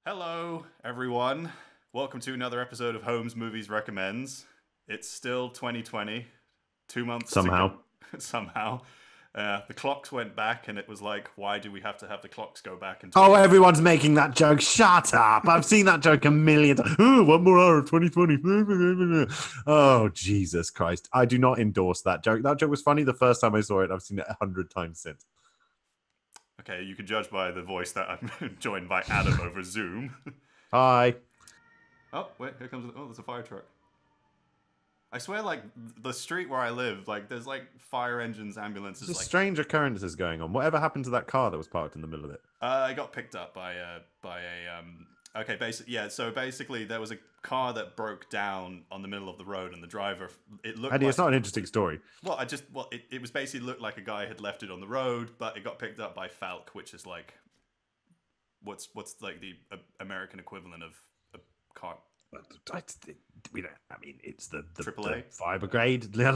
Hello, everyone. Welcome to another episode of Holmes Movies Recommends. It's still 2020, 2 months to Somehow. go. Somehow. The clocks went back, and it was like, why do we have to have the clocks go back in Oh, 2020? everyone's making that joke. Shut up. I've seen that joke a million times. Oh, 1 more hour of 2020. Oh, Jesus Christ. I do not endorse that joke. That joke was funny the first time I saw it. I've seen it 100 times since. Okay, you can judge by the voice that I'm joined by Adam over Zoom. Hi. Oh, wait, here comes... Oh, there's a fire truck. I swear, like, the street where I live, like, there's, like, fire engines, ambulances, There's like... strange occurrences going on. Whatever happened to that car that was parked in the middle of it? I got picked up by okay, so basically there was a car that broke down on the middle of the road, and the driver, it looked Eddie, like, it's not an interesting story. well, it was basically looked like a guy had left it on the road, but it got picked up by Falk, which is like, what's like the American equivalent of a car. It's the AAA? fire brigade, the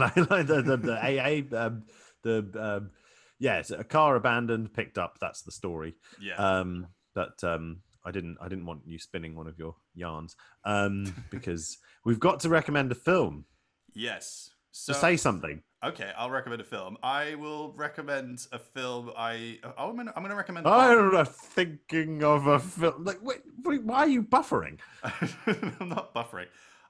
AA, yeah, it's a car abandoned, picked up. That's the story. Yeah. I didn't want you spinning one of your yarns, because we've got to recommend a film. Yes. So say something. Okay, I'll recommend a film. I will recommend a film. I'm gonna recommend. I'm thinking of a film. Like, wait, why are you buffering? I'm not buffering.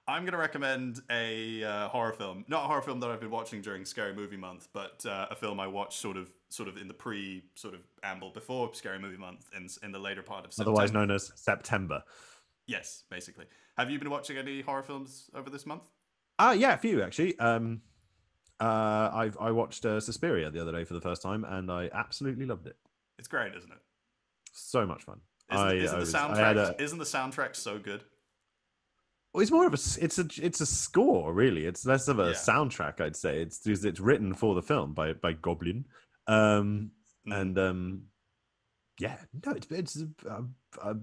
I'm going to recommend a horror film. Not a horror film that I've been watching during Scary Movie Month, but a film I watched sort of in the amble before Scary Movie Month, in the later part of September. Otherwise known as September. Yes, basically. Have you been watching any horror films over this month? Yeah, a few actually. I watched Suspiria the other day for the first time, and I absolutely loved it. It's great, isn't it? So much fun. Isn't the soundtrack so good? Well, it's more of it's a score, really. It's less of a soundtrack, I'd say. It's written for the film by Goblin, yeah, no, it's a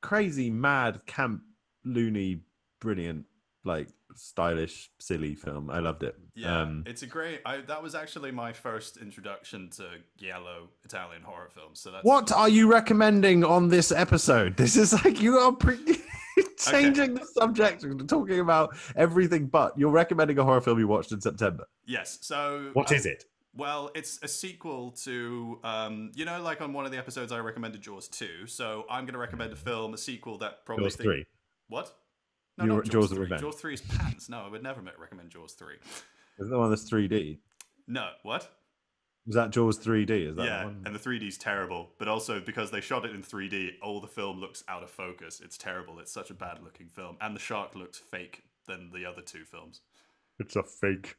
crazy, mad, camp, loony, brilliant, like stylish, silly film. I loved it. Yeah, it's a great. That was actually my first introduction to giallo Italian horror films. So that's what are you recommending on this episode? This is like you are changing the subject and talking about everything, but you're recommending a horror film you watched in September. Yes. So what is it? Well, it's a sequel to, like on one of the episodes I recommended Jaws 2. So I'm going to recommend a sequel that probably... Jaws 3. What? No, not Jaws 3. Revenge. Jaws 3 is pants. No, I would never recommend Jaws 3. Is that the one that's 3D? No, what? Was that Jaws 3D? Is that yeah, the one? And the 3D is terrible. But also, because they shot it in 3D, all the film looks out of focus. It's terrible. It's such a bad-looking film. And the shark looks fake than the other two films. It's a fake.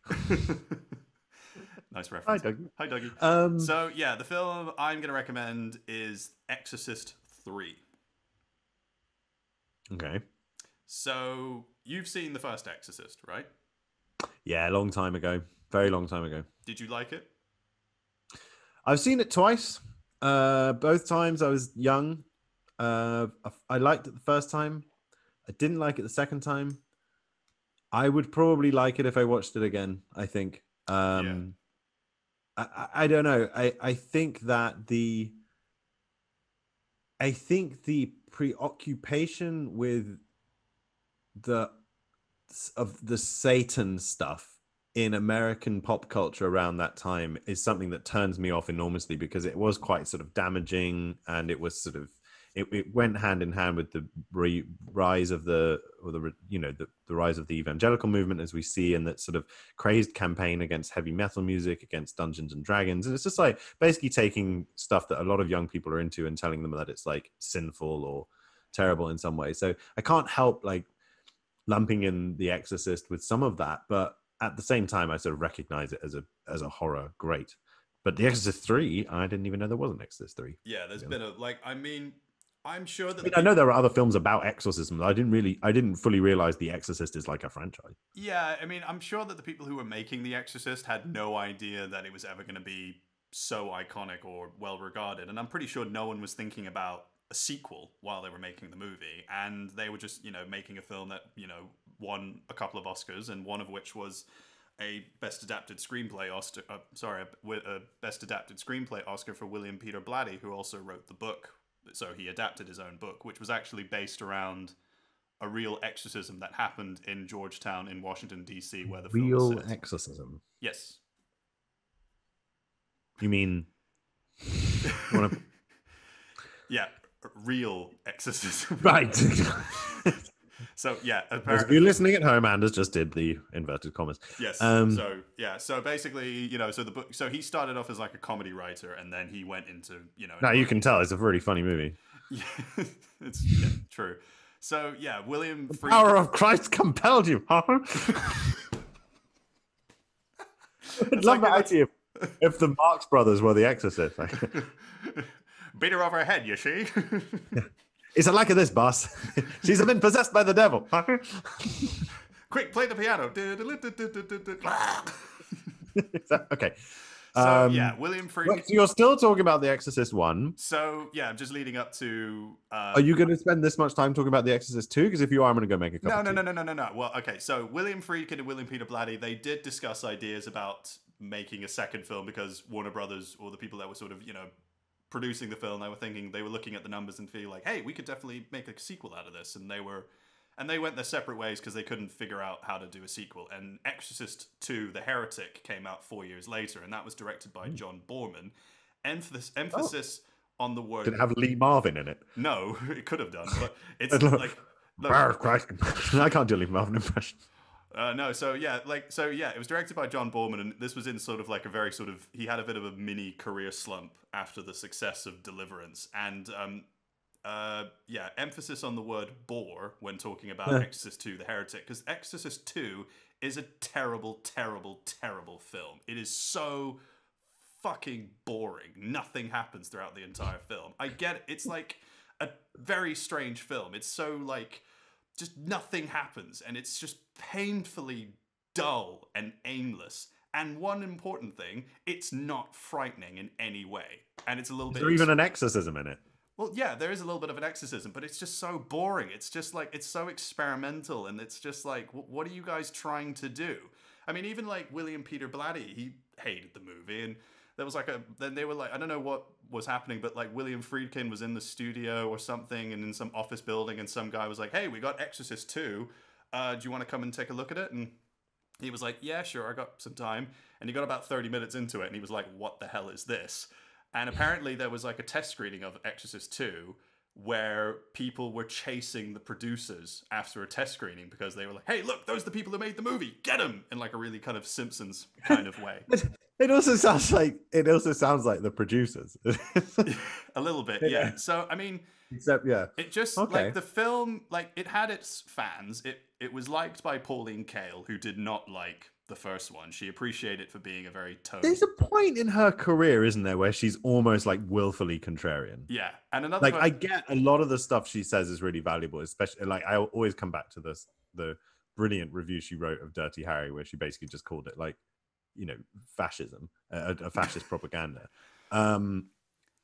Nice reference. Hi, Dougie. So, yeah, the film I'm going to recommend is Exorcist 3. Okay. So, you've seen the first Exorcist, right? Yeah, a long time ago. Very long time ago. Did you like it? I've seen it twice. Both times I was young. I liked it the first time. I didn't like it the second time. I would probably like it if I watched it again, I think. I don't know. I think that the preoccupation with the Satan stuff in American pop culture around that time is something that turns me off enormously, because it was quite sort of damaging, and it was sort of it went hand in hand with the rise of the rise of the evangelical movement, as we see, and that sort of crazed campaign against heavy metal music, against Dungeons and Dragons. And it's just like basically taking stuff that a lot of young people are into and telling them that it's like sinful or terrible in some way. So I can't help like lumping in The Exorcist with some of that, but at the same time I sort of recognize it as a horror great. But The Exorcist 3, I didn't even know there was an Exorcist 3. Yeah, there's been I'm sure that... I know there are other films about exorcism. I didn't fully realize The Exorcist is like a franchise. Yeah, I mean, I'm sure that the people who were making The Exorcist had no idea that it was ever going to be so iconic or well regarded. And I'm pretty sure no one was thinking about a sequel while they were making the movie. And they were just, making a film that, won a couple of Oscars, and one of which was a Best Adapted Screenplay Oscar. A Best Adapted Screenplay Oscar for William Peter Blatty, who also wrote the book So he adapted his own book, which was actually based around a real exorcism that happened in Georgetown in Washington, D.C., where the film was Real set. exorcism? Yes. You mean... Yeah, real exorcism. Right. So yeah, If you're listening at home, Anders just did the inverted commas. Yes. So basically, so the book. So he started off as like a comedy writer, and then he went into Now you can tell it's a really funny movie. Yeah, it's true. So yeah, William Friedkin. Power of Christ compelled you, huh? I'd love that idea if the Marx Brothers were the Exorcist. Beat her over her head, you see? It's like this, boss. She's been possessed by the devil. Quick, play the piano. Okay. So yeah, William Friedkin. So you're still talking about The Exorcist 1. So yeah, I'm just leading up to. Are you going to spend this much time talking about The Exorcist 2? Because if you are, I'm going to go make a cup of tea. No. Well, okay. So William Friedkin and William Peter Blatty, they did discuss ideas about making a second film because Warner Brothers, or the people that were sort of producing the film, they were looking at the numbers and feeling like, hey, we could definitely make a sequel out of this, and they went their separate ways because they couldn't figure out how to do a sequel. And Exorcist 2, The Heretic, came out 4 years later, and that was directed by John Boorman. Emphasis on the word. Did it have Lee Marvin in it? No, it could have done, but it's like. I can't do a Lee Marvin impression. It was directed by John Boorman, and this was in sort of like a very sort of, he had a bit of a mini career slump after the success of Deliverance, and emphasis on the word bore when talking about Exorcist 2, The Heretic, because Exorcist 2 is a terrible, terrible, terrible film. It is so fucking boring. Nothing happens throughout the entire film. I get it. It's like a very strange film. It's so like, just nothing happens, and it's just painfully dull and aimless. And one important thing, it's not frightening in any way. And it's a little bit... Is there even an exorcism in it? Well, yeah, there is a little bit of an exorcism, but it's just so boring. It's just like, it's so experimental, and it's just like, what are you guys trying to do? I mean, even like William Peter Blatty, he hated the movie, and there was like then they were like, I don't know what was happening, but like William Friedkin was in the studio or something, and in some office building, and some guy was like, hey, we got Exorcist 2. Do you want to come and take a look at it? And he was like, yeah, sure, I got some time. And he got about 30 minutes into it, and he was like, what the hell is this? And apparently there was like a test screening of Exorcist 2 where people were chasing the producers after a test screening because they were like, hey, look, those are the people who made the movie. Get them! In like a really kind of Simpsons kind of way. It also sounds like the producers. A little bit, yeah. So, I mean... Except, yeah. It just, like, the film, like, it had its fans. It was liked by Pauline Kael, who did not like the first one. She appreciated it for being a very tone. There's a point in her career, isn't there, where she's almost, like, willfully contrarian. Yeah. And another... I get a lot of the stuff she says is really valuable, especially, like, I always come back to the brilliant review she wrote of Dirty Harry, where she basically just called it, like, fascism, a fascist propaganda.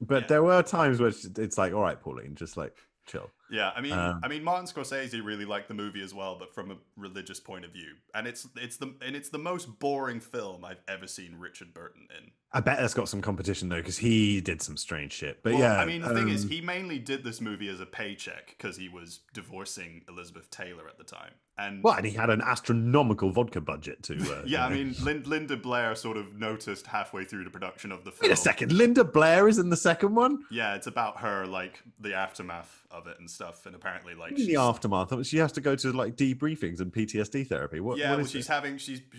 But there were times where it's like, all right, Pauline, just like chill. Yeah, I mean, Martin Scorsese really liked the movie as well, but from a religious point of view, and it's the most boring film I've ever seen Richard Burton in. I bet that's got some competition though, because he did some strange shit. But yeah, I mean, the thing is, he mainly did this movie as a paycheck because he was divorcing Elizabeth Taylor at the time, and he had an astronomical vodka budget too. Yeah, I mean, Linda Blair sort of noticed halfway through the production of the film. Wait a second, Linda Blair is in the second one? Yeah, it's about her, like the aftermath of it and stuff, and apparently, like, in the aftermath, she has to go to like debriefings and PTSD therapy. What is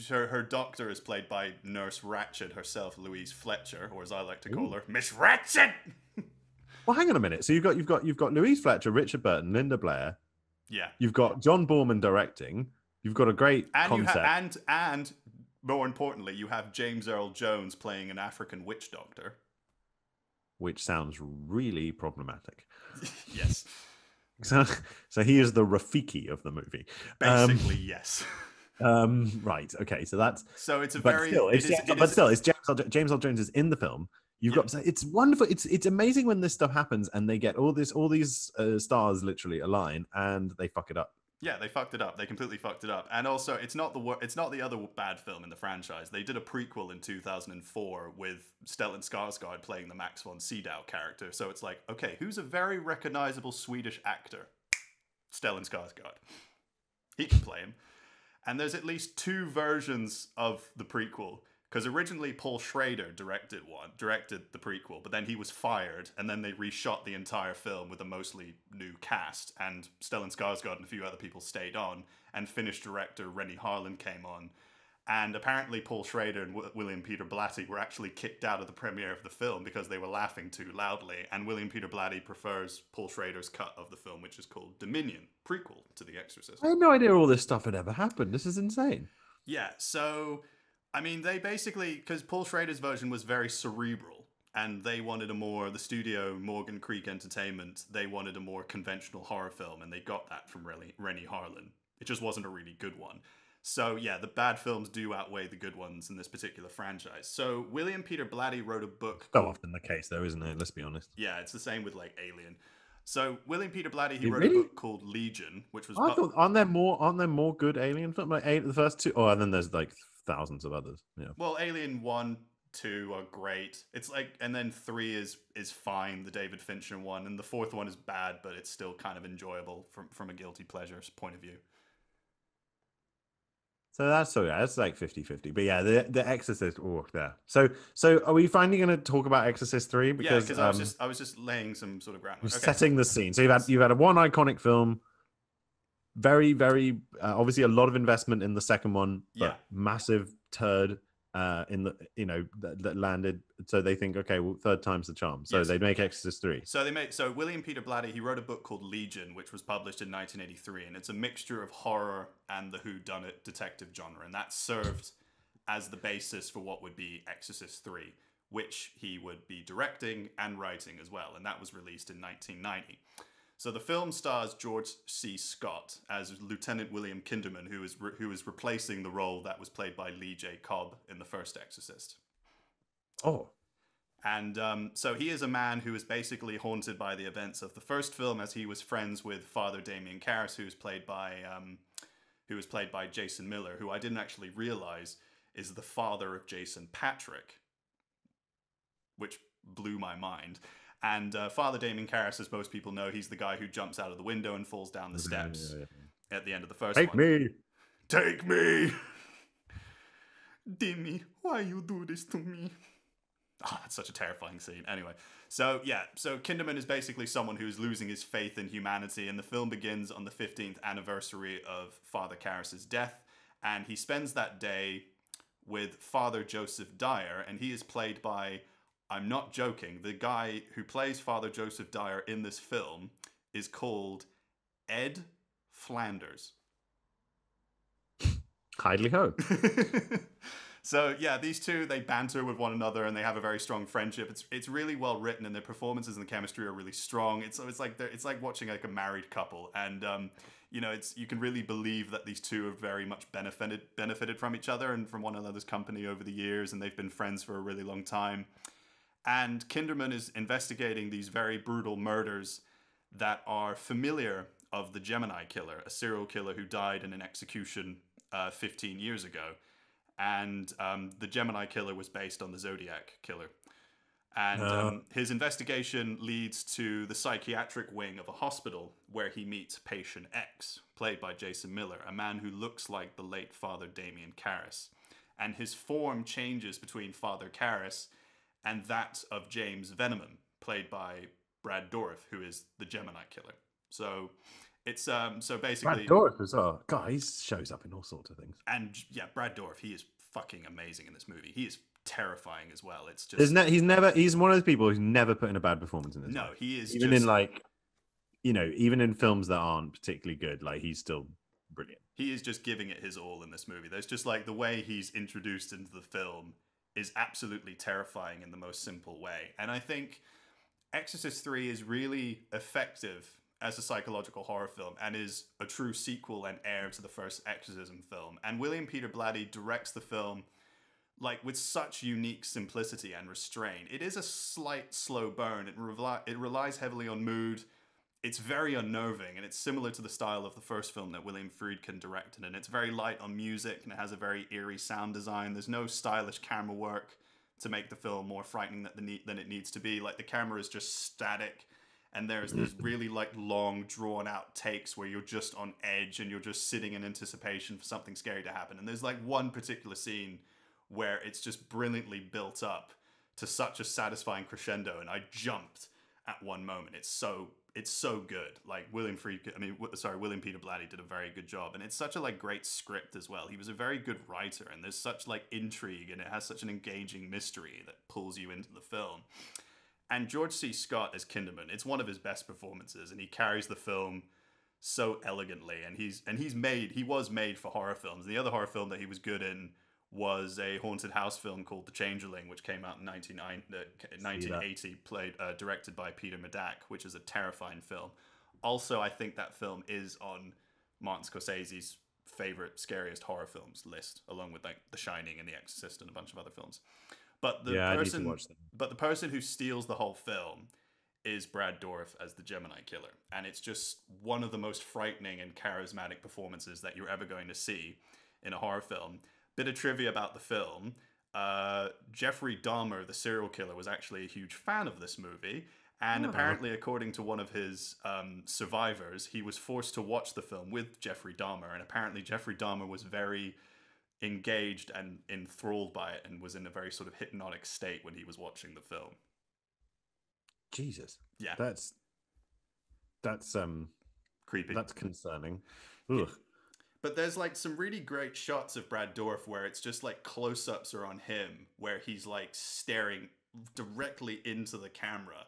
her doctor is played by Nurse Ratched herself, Louise Fletcher, or as I like to call her, Miss Ratched. Well, hang on a minute. So you've got Louise Fletcher, Richard Burton, Linda Blair. Yeah. You've got John Boorman directing. You've got a great concept. And more importantly, you have James Earl Jones playing an African witch doctor. Which sounds really problematic. Yes. So he is the Rafiki of the movie. Basically, yes. Right. Okay. So that's. So it's a but very. Still, it's James Earl Jones is in the film. You've got. It's wonderful. It's amazing when this stuff happens and they get all these stars literally align and they fuck it up Yeah, they fucked it up. They completely fucked it up. And also, it's not the other bad film in the franchise. They did a prequel in 2004 with Stellan Skarsgård playing the Max von Sydow character. So it's like, okay, who's a very recognizable Swedish actor? Stellan Skarsgård. He can play him. And there's at least two versions of the prequel. Because originally Paul Schrader directed the prequel, but then he was fired, and then they reshot the entire film with a mostly new cast, and Stellan Skarsgård and a few other people stayed on, and Finnish director Rennie Harlin came on. And apparently Paul Schrader and William Peter Blatty were actually kicked out of the premiere of the film because they were laughing too loudly, and William Peter Blatty prefers Paul Schrader's cut of the film, which is called Dominion, prequel to The Exorcist. I had no idea all this stuff had ever happened. This is insane. Yeah, so... I mean, they basically, because Paul Schrader's version was very cerebral, and they wanted the studio, Morgan Creek Entertainment, they wanted a more conventional horror film, and they got that from Rennie Harlin. It just wasn't a really good one. So, yeah, the bad films do outweigh the good ones in this particular franchise. So, William Peter Blatty wrote a book... So often the case, though, isn't it? Let's be honest. Yeah, it's the same with, like, Alien. So, William Peter Blatty, he wrote a book called Legion, which was... I thought, aren't there more good Alien films? Like the first two? Oh, and then there's, like... thousands of others. Yeah. Well, Alien 1, 2 are great. It's like, and then 3 is fine, the David Fincher one, and the fourth one is bad, but it's still kind of enjoyable from a guilty pleasure point of view. So that's like 50-50. But yeah, the Exorcist. Oh, there. So are we finally going to talk about Exorcist 3? Because I was just laying some sort of groundwork. Okay. Setting the scene. So you've had a one iconic film. Very, very obviously a lot of investment in the second one, but massive turd in the that landed. So they think, okay, well, third time's the charm. So they make Exorcist 3. So William Peter Blatty, he wrote a book called Legion, which was published in 1983, and it's a mixture of horror and the whodunit detective genre, and that served as the basis for what would be Exorcist 3, which he would be directing and writing as well, and that was released in 1990. So the film stars George C. Scott as Lieutenant William Kinderman, who is replacing the role that was played by Lee J. Cobb in the first Exorcist. Oh. And so he is a man who is basically haunted by the events of the first film, as he was friends with Father Damien Karras, who was played by Jason Miller, who I didn't actually realize is the father of Jason Patrick, which blew my mind. And Father Damien Karras, as most people know, he's the guy who jumps out of the window and falls down the steps at the end of the first one. Take me! Dimmy, why you do this to me? Ah, that's such a terrifying scene. Anyway, so Kinderman is basically someone who's losing his faith in humanity, and the film begins on the 15th anniversary of Father Karras' death, and he spends that day with Father Joseph Dyer, and he is played by... I'm not joking. The guy who plays Father Joseph Dyer in this film is called Ed Flanders. Kindly hope. So yeah, these two, they banter with one another and they have a very strong friendship. It's really well written, and their performances and the chemistry are really strong. It's like watching like a married couple, and you can really believe that these two have very much benefited from each other and from one another's company over the years, and they've been friends for a really long time. And Kinderman is investigating these very brutal murders that are familiar of the Gemini killer, a serial killer who died in an execution 15 years ago. And the Gemini killer was based on the Zodiac killer. And his investigation leads to the psychiatric wing of a hospital where he meets patient X, played by Jason Miller, a man who looks like the late Father Damien Karras. And his form changes between Father Karras and that of James Veneman, played by Brad Dourif, who is the Gemini killer. So it's so basically Brad Dourif as well. God, he shows up in all sorts of things. And yeah, Brad Dourif, he is fucking amazing in this movie. He is terrifying as well. It's just he's one of those people who's never put in a bad performance in this. No, he is even in films that aren't particularly good, like he's still brilliant. He is just giving it his all in this movie. There's just like the way he's introduced into the film is absolutely terrifying in the most simple way. And I think Exorcist 3 is really effective as a psychological horror film and is a true sequel and heir to the first Exorcism film. And William Peter Blatty directs the film like with such unique simplicity and restraint. It is a slight slow burn. It relies heavily on mood. it's very unnerving, and it's similar to the style of the first film that William Friedkin directed, and it's very light on music, and it has a very eerie sound design. There's no stylish camera work to make the film more frightening than it needs to be. Like, the camera is just static, and there's these really like long drawn out takes where you're just on edge and you're just sitting in anticipation for something scary to happen. And there's like one particular scene where it's just brilliantly built up to such a satisfying crescendo, and I jumped at one moment. It's so good. Like, William Peter Blatty did a very good job, and it's such a like great script as well. He was a very good writer, and there's such like intrigue, and it has such an engaging mystery that pulls you into the film. And George C. Scott as Kinderman, it's one of his best performances, and he carries the film so elegantly. And he was made for horror films. The other horror film that he was good in was a haunted house film called The Changeling, which came out in 1980, directed by Peter Medak, which is a terrifying film. Also, I think that film is on Martin Scorsese's favorite scariest horror films list, along with like The Shining and The Exorcist and a bunch of other films. But I need to watch them. But the person who steals the whole film is Brad Dourif as the Gemini Killer, and it's just one of the most frightening and charismatic performances that you're ever going to see in a horror film. Bit of trivia about the film: Jeffrey Dahmer, the serial killer, was actually a huge fan of this movie, and apparently, according to one of his survivors, he was forced to watch the film with Jeffrey Dahmer, and apparently Jeffrey Dahmer was very engaged and enthralled by it, and was in a very sort of hypnotic state when he was watching the film. Jesus. Yeah. That's creepy. That's concerning. Ugh. Yeah. But there's like some really great shots of Brad Dourif where it's just like close-ups are on him, where he's like staring directly into the camera,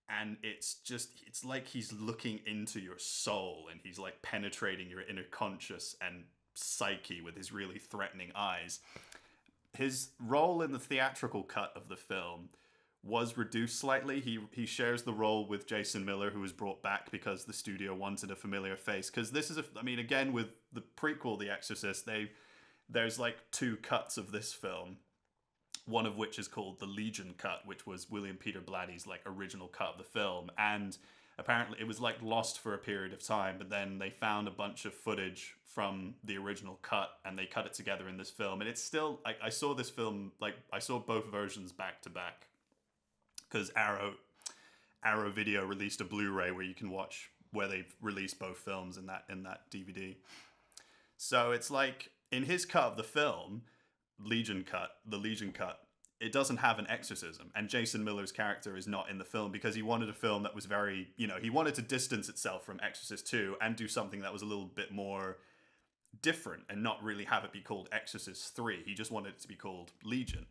and it's like he's looking into your soul, and he's like penetrating your inner conscious and psyche with his really threatening eyes. His role in the theatrical cut of the film was reduced slightly. He shares the role with Jason Miller, who was brought back because the studio wanted a familiar face. Because this is again, with the prequel, The Exorcist, there's like two cuts of this film. One of which is called the Legion cut, which was William Peter Blatty's like original cut of the film, and apparently it was like lost for a period of time, but then they found a bunch of footage from the original cut and they cut it together in this film. And it's still, I saw this film, like I saw both versions back to back, because Arrow Video released a Blu-ray where you can watch, where they've released both films in that DVD. So it's like, in his cut of the film, the Legion cut, it doesn't have an exorcism, and Jason Miller's character is not in the film because he wanted a film that was very, he wanted to distance itself from Exorcist 2 and do something that was a little bit more different and not really have it be called Exorcist 3. He just wanted it to be called Legion.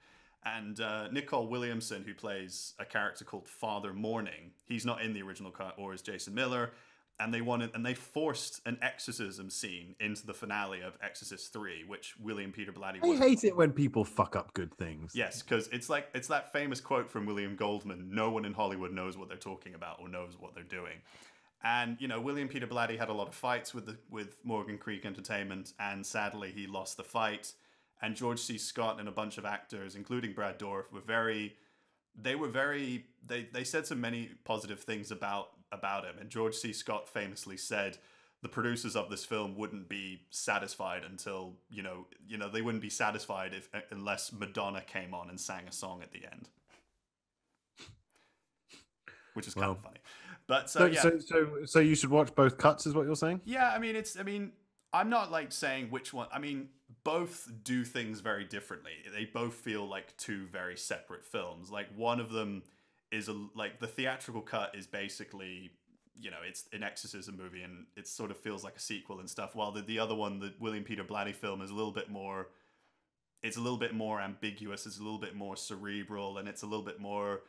And Nicole Williamson, who plays a character called Father Morning, he's not in the original cut, or is Jason Miller. And they forced an exorcism scene into the finale of Exorcist 3, which William Peter Blatty was. I hate it when people fuck up good things. Yes, because it's that famous quote from William Goldman: "No one in Hollywood knows what they're talking about or knows what they're doing." And William Peter Blatty had a lot of fights with Morgan Creek Entertainment, and sadly he lost the fight. And George C. Scott and a bunch of actors, including Brad Dourif, they said so many positive things about him. And George C. Scott famously said the producers of this film wouldn't be satisfied until they wouldn't be satisfied unless Madonna came on and sang a song at the end, which is kind of funny. But so you should watch both cuts, is what you're saying? Yeah, I'm not like saying which one. Both do things very differently. They both feel like two very separate films. Like, one of them is the theatrical cut is basically, it's an exorcism movie, and it sort of feels like a sequel and stuff. While the other one, the William Peter Blatty film, is a little bit more ambiguous. It's a little bit more cerebral, and it's a bit more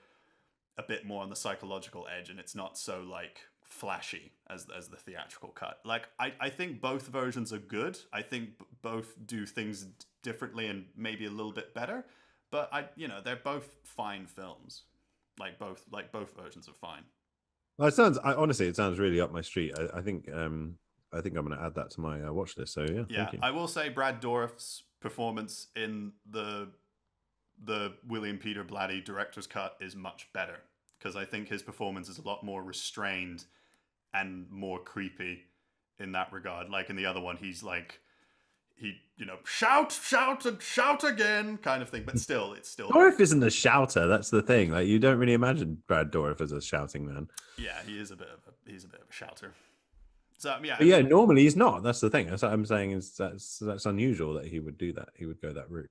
on the psychological edge, and it's not so like flashy as the theatrical cut. Like, I think both versions are good. I think both do things differently and maybe a little bit better, but they're both fine films. Both versions are fine. Well, honestly, it sounds really up my street. I think I'm going to add that to my watch list. So yeah. Thank you. I will say Brad Dourif's performance in the William Peter Blatty director's cut is much better, because I think his performance is a lot more restrained and more creepy in that regard. Like in the other one, he's like, shout, shout, and shout again kind of thing. But still, it's still... Dorif isn't a shouter. That's the thing. Like, you don't really imagine Brad Dourif as a shouting man. Yeah, he's a bit of a shouter. So yeah, but yeah, normally he's not. That's the thing. That's what I'm saying, is that's unusual that he would do that. He would go that route,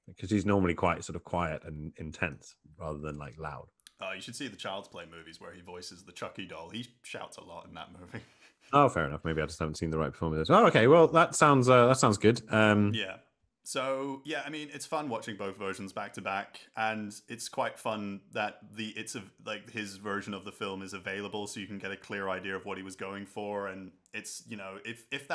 because he's normally quite sort of quiet and intense rather than like loud. You should see the Child's Play movies where he voices the Chucky doll. He shouts a lot in that movie. Oh, fair enough. Maybe I just haven't seen the right performance. Oh, okay. Well, that sounds good. Yeah. So yeah, I mean, it's fun watching both versions back to back, and it's quite fun that like his version of the film is available, so you can get a clear idea of what he was going for. And it's, if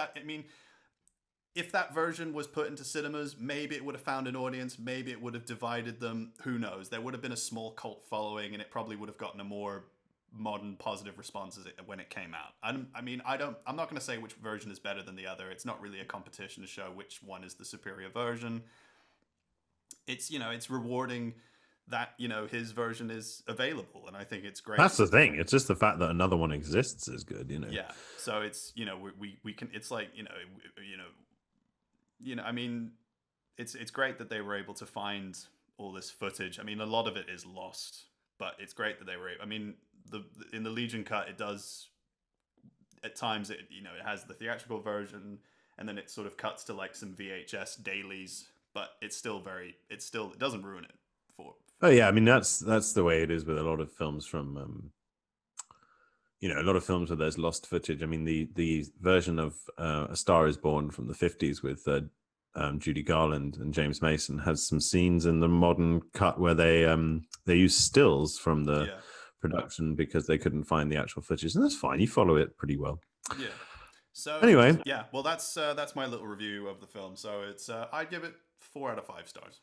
that version was put into cinemas, maybe it would have found an audience, maybe it would have divided them. Who knows? There would have been a small cult following, and it probably would have gotten a more modern positive response when it came out. I'm not going to say which version is better than the other. It's not really a competition to show which one is the superior version. It's, it's rewarding that, his version is available, and I think it's great. That's the thing. It's just the fact that another one exists is good, Yeah. So it's, we can, it's like, I mean, it's great that they were able to find all this footage. I mean, a lot of it is lost, but it's great that they were. I mean, in the Legion cut, it does at times. It has the theatrical version, and then it sort of cuts to like some VHS dailies, but it doesn't ruin it for. Oh yeah, I mean that's the way it is with a lot of films from. A lot of films where there's lost footage. I mean, the version of A Star Is Born from the 50s with Judy Garland and James Mason has some scenes in the modern cut where they use stills from the production because they couldn't find the actual footage, and that's fine. You follow it pretty well. Yeah. So anyway, yeah. Well, that's my little review of the film. So it's I'd give it 4 out of 5 stars.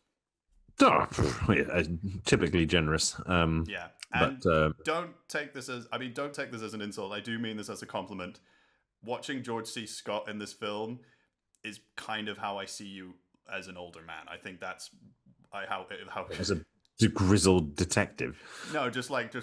Oh, yeah, typically generous. Yeah, and but don't take this as an insult. I do mean this as a compliment. Watching George C. Scott in this film is kind of how I see you as an older man. I think that's how as a grizzled detective. No, just like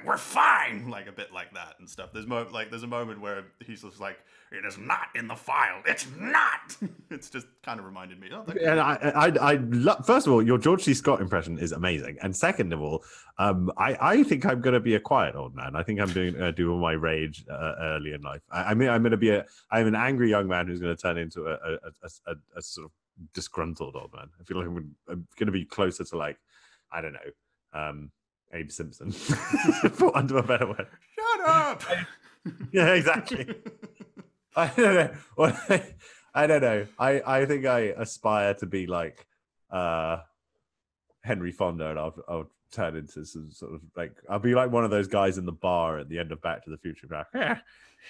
we're fine, like a bit like that and stuff. There's a moment where he's just like, it is not in the file. It's not. It's just kind of reminded me. And I first of all, your George C. Scott impression is amazing, and second of all, I think I'm going to be a quiet old man. I think I'm do all my rage early in life. I'm an angry young man who's going to turn into a sort of disgruntled old man. I feel like I'm going to be closer to like, I don't know, Abe Simpson, for want of a better word. Shut up! Yeah, exactly. I don't know. I don't know. I think I aspire to be like Henry Fonda, and I'll turn into some sort of like, I'll be like one of those guys in the bar at the end of Back to the Future. Like, yeah,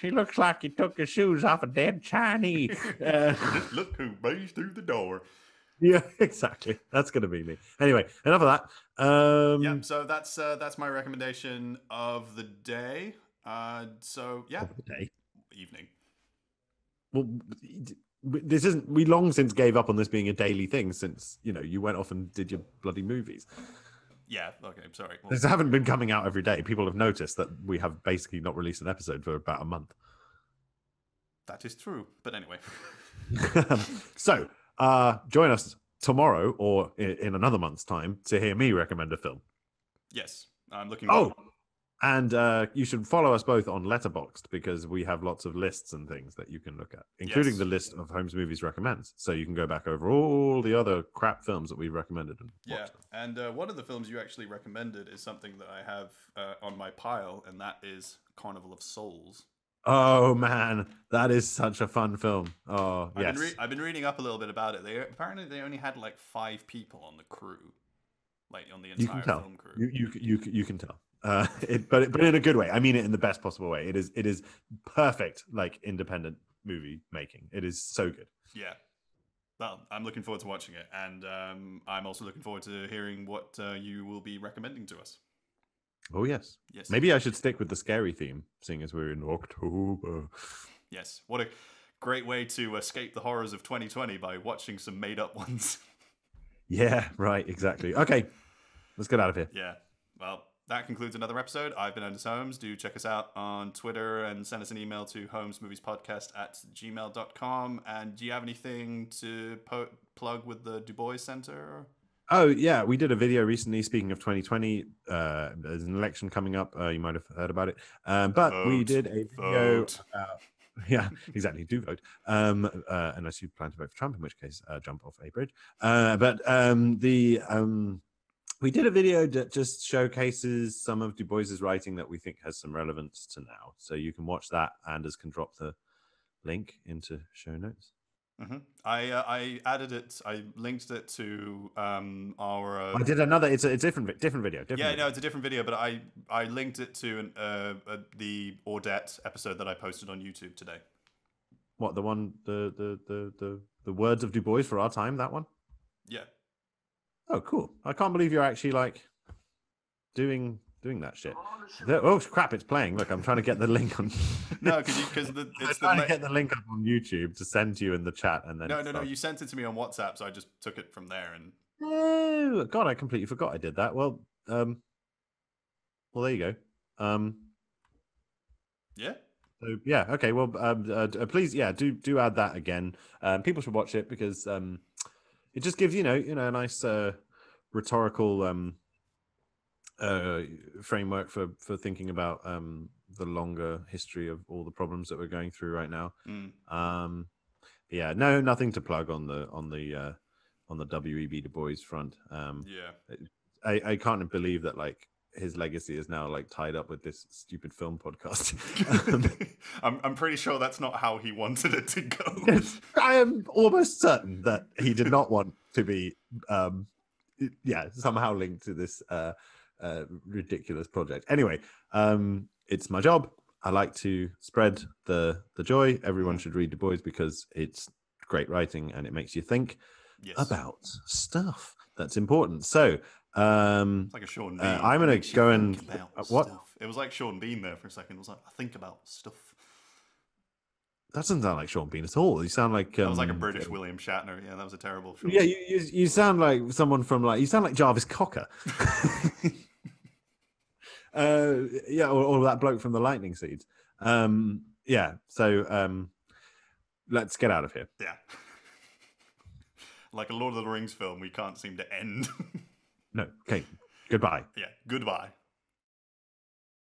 he looks like he took his shoes off a dead Chinese. Just look who buzzed through the door. Yeah, exactly. That's going to be me. Anyway, enough of that. Yeah, so that's my recommendation of the day. So yeah, of the day. Evening. Well, this isn't. We long since gave up on this being a daily thing since you went off and did your bloody movies. Yeah. Okay. I'm sorry. These haven't been coming out every day. People have noticed that we have basically not released an episode for about a month. That is true. But anyway. So. Join us tomorrow or in another month's time to hear me recommend a film. Yes, I'm looking. And you should follow us both on Letterboxd because we have lots of lists and things that you can look at, including the list of Holmes Movies Recommends. So you can go back over all the other crap films that we've recommended and watch them. And one of the films you actually recommended is something that I have on my pile, and that is Carnival of Souls. Oh man, that is such a fun film. Oh yes, I've been reading up a little bit about it. Apparently they only had like 5 people on the crew, like on the entire film crew. You can tell. But in a good way. I mean it in the best possible way. It is perfect, like independent movie making. It is so good. Yeah. Well, I'm looking forward to watching it, and I'm also looking forward to hearing what you will be recommending to us. Oh, yes. Yes. Maybe I should stick with the scary theme, seeing as we're in October. Yes. What a great way to escape the horrors of 2020 by watching some made-up ones. Yeah, right, exactly. Okay, let's get out of here. Yeah. Well, that concludes another episode. I've been Anders Holmes. Do check us out on Twitter and send us an email to holmesmoviespodcast@gmail.com. And do you have anything to plug with the DuBois Center? Oh, yeah. We did a video recently, speaking of 2020. There's an election coming up. You might have heard about it. But we did a video about... Yeah, exactly. Do vote. Unless you plan to vote for Trump, in which case, jump off a bridge. We did a video that just showcases some of DuBois's writing that we think has some relevance to now. So you can watch that. Anders can drop the link into show notes. Mm-hmm. I added it. I linked it to our. I did another. It's a different video. No, it's a different video, but I linked it to the Audette episode that I posted on YouTube today. What, the one, the words of DuBois for our time? That one? Yeah. Oh, cool! I can't believe you're actually like doing that shit. Oh crap! It's playing. Look, I'm trying to get the link on. No, because I'm trying to get the link up on YouTube to send to you in the chat, and then no. You sent it to me on WhatsApp, so I just took it from there. And oh God, I completely forgot I did that. Well, there you go. Yeah. So yeah, okay. Well, please, yeah, do add that again. People should watch it because it just gives you know a nice rhetorical framework for thinking about the longer history of all the problems that we're going through right now. Yeah, nothing to plug on the W.E.B DuBois front. I can't believe that like his legacy is now like tied up with this stupid film podcast. I'm pretty sure that's not how he wanted it to go. Yes, I am almost certain that he did not want to be somehow linked to this ridiculous project. Anyway, it's my job. I like to spread the joy. Everyone should read DuBois because it's great writing and it makes you think about stuff that's important. So it's like a Sean Bean. I'm gonna go and what? Stuff. It was like Sean Bean there for a second. It was like, I think about stuff. That doesn't sound like Sean Bean at all. You sound like that was like a British William Shatner. Yeah, that was a terrible. Sean yeah, you sound like someone from like you sound like Jarvis Cocker. Or that bloke from the Lightning Seeds. So let's get out of here. Yeah. Like a Lord of the Rings film, we can't seem to end. No. Okay. Goodbye. Yeah. Goodbye.